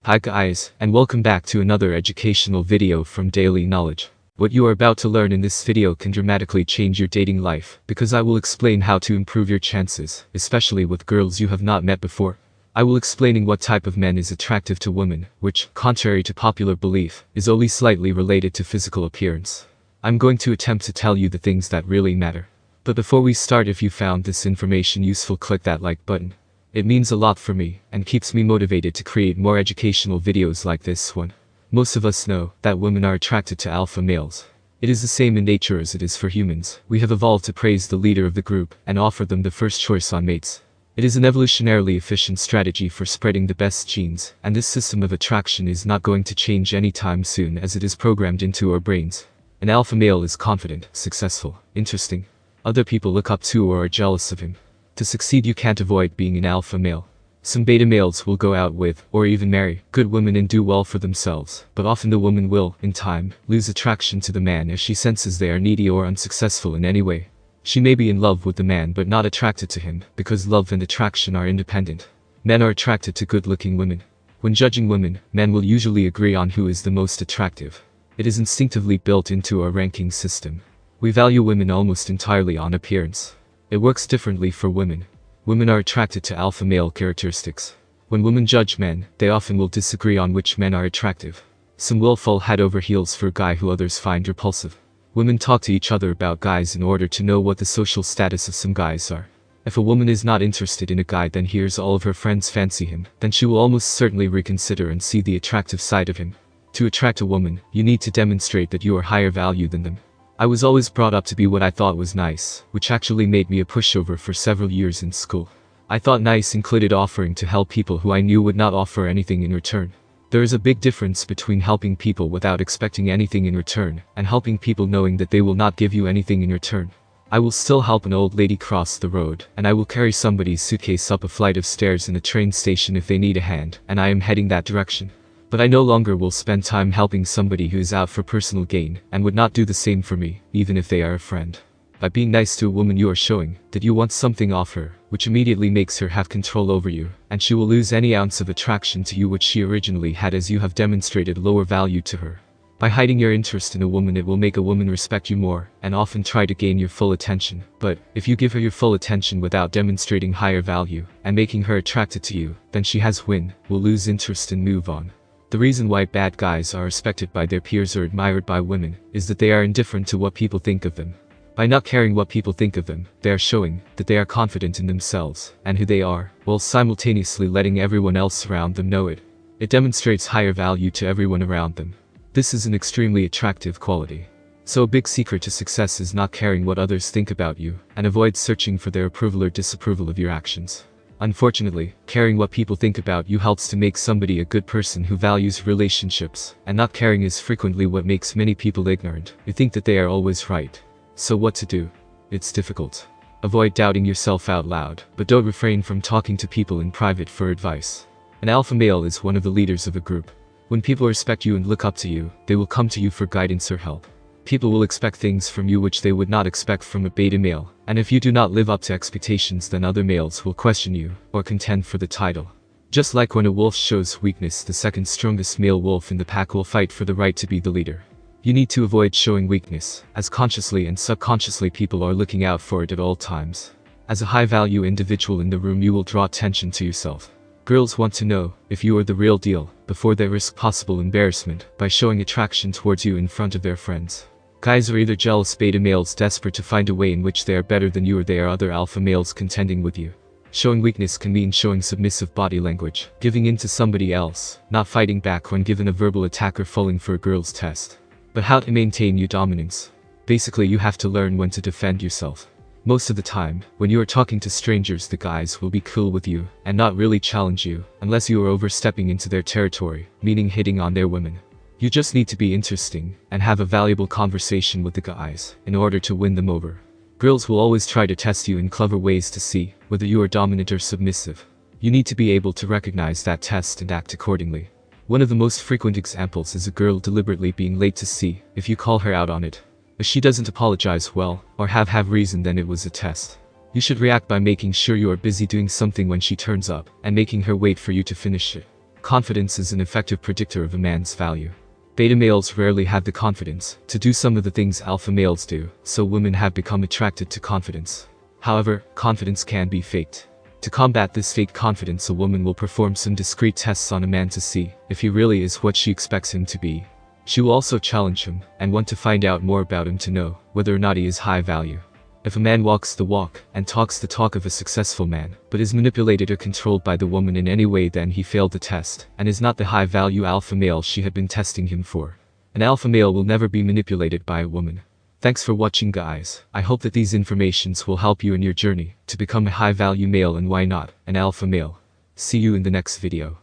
Hi guys, and welcome back to another educational video from Daily Knowledge. What you are about to learn in this video can dramatically change your dating life, because I will explain how to improve your chances, especially with girls you have not met before. I will explaining what type of men is attractive to women, which, contrary to popular belief, is only slightly related to physical appearance. I'm going to attempt to tell you the things that really matter. But before we start, if you found this information useful, click that like button. It means a lot for me, and keeps me motivated to create more educational videos like this one. Most of us know that women are attracted to alpha males. It is the same in nature as it is for humans. We have evolved to praise the leader of the group and offer them the first choice on mates. It is an evolutionarily efficient strategy for spreading the best genes, and this system of attraction is not going to change anytime soon, as it is programmed into our brains. An alpha male is confident, successful, interesting. Other people look up to or are jealous of him. To succeed, you can't avoid being an alpha male. Some beta males will go out with, or even marry, good women and do well for themselves, but often the woman will, in time, lose attraction to the man if she senses they are needy or unsuccessful in any way. She may be in love with the man but not attracted to him, because love and attraction are independent. Men are attracted to good-looking women. When judging women, men will usually agree on who is the most attractive. It is instinctively built into our ranking system. We value women almost entirely on appearance. It works differently for women. Women are attracted to alpha male characteristics. When women judge men, they often will disagree on which men are attractive. Some will fall head over heels for a guy who others find repulsive. Women talk to each other about guys in order to know what the social status of some guys are. If a woman is not interested in a guy, then hears all of her friends fancy him, then she will almost certainly reconsider and see the attractive side of him. To attract a woman, you need to demonstrate that you are higher value than them. I was always brought up to be what I thought was nice, which actually made me a pushover for several years in school. I thought nice included offering to help people who I knew would not offer anything in return. There is a big difference between helping people without expecting anything in return, and helping people knowing that they will not give you anything in return. I will still help an old lady cross the road, and I will carry somebody's suitcase up a flight of stairs in a train station if they need a hand, and I am heading that direction. But I no longer will spend time helping somebody who is out for personal gain, and would not do the same for me, even if they are a friend. By being nice to a woman, you are showing that you want something off her, which immediately makes her have control over you, and she will lose any ounce of attraction to you which she originally had, as you have demonstrated lower value to her. By hiding your interest in a woman, it will make a woman respect you more, and often try to gain your full attention. But, if you give her your full attention without demonstrating higher value, and making her attracted to you, then she has win, will lose interest and move on. The reason why bad guys are respected by their peers or admired by women is that they are indifferent to what people think of them. By not caring what people think of them, they are showing that they are confident in themselves and who they are, while simultaneously letting everyone else around them know it. It demonstrates higher value to everyone around them. This is an extremely attractive quality. So a big secret to success is not caring what others think about you, and avoid searching for their approval or disapproval of your actions. Unfortunately, caring what people think about you helps to make somebody a good person who values relationships, and not caring is frequently what makes many people ignorant, who think that they are always right. So what to do? It's difficult. Avoid doubting yourself out loud, but don't refrain from talking to people in private for advice. An alpha male is one of the leaders of a group. When people respect you and look up to you, they will come to you for guidance or help. People will expect things from you which they would not expect from a beta male, and if you do not live up to expectations, then other males will question you, or contend for the title. Just like when a wolf shows weakness, the second strongest male wolf in the pack will fight for the right to be the leader. You need to avoid showing weakness, as consciously and subconsciously people are looking out for it at all times. As a high-value individual in the room, you will draw attention to yourself. Girls want to know if you are the real deal, before they risk possible embarrassment by showing attraction towards you in front of their friends. Guys are either jealous beta males desperate to find a way in which they are better than you, or they are other alpha males contending with you. Showing weakness can mean showing submissive body language, giving in to somebody else, not fighting back when given a verbal attack, or falling for a girl's test. But how to maintain your dominance? Basically, you have to learn when to defend yourself. Most of the time, when you are talking to strangers, the guys will be cool with you, and not really challenge you, unless you are overstepping into their territory, meaning hitting on their women. You just need to be interesting, and have a valuable conversation with the guys, in order to win them over. Girls will always try to test you in clever ways to see whether you are dominant or submissive. You need to be able to recognize that test and act accordingly. One of the most frequent examples is a girl deliberately being late to see if you call her out on it. If she doesn't apologize well, or have reason, then it was a test. You should react by making sure you are busy doing something when she turns up, and making her wait for you to finish it. Confidence is an effective predictor of a man's value. Beta males rarely have the confidence to do some of the things alpha males do, so women have become attracted to confidence. However, confidence can be faked. To combat this fake confidence, a woman will perform some discreet tests on a man to see if he really is what she expects him to be. She will also challenge him and want to find out more about him to know whether or not he is high value. If a man walks the walk and talks the talk of a successful man, but is manipulated or controlled by the woman in any way, then he failed the test and is not the high-value alpha male she had been testing him for. An alpha male will never be manipulated by a woman. Thanks for watching, guys. I hope that these informations will help you in your journey to become a high-value male and why not an alpha male. See you in the next video.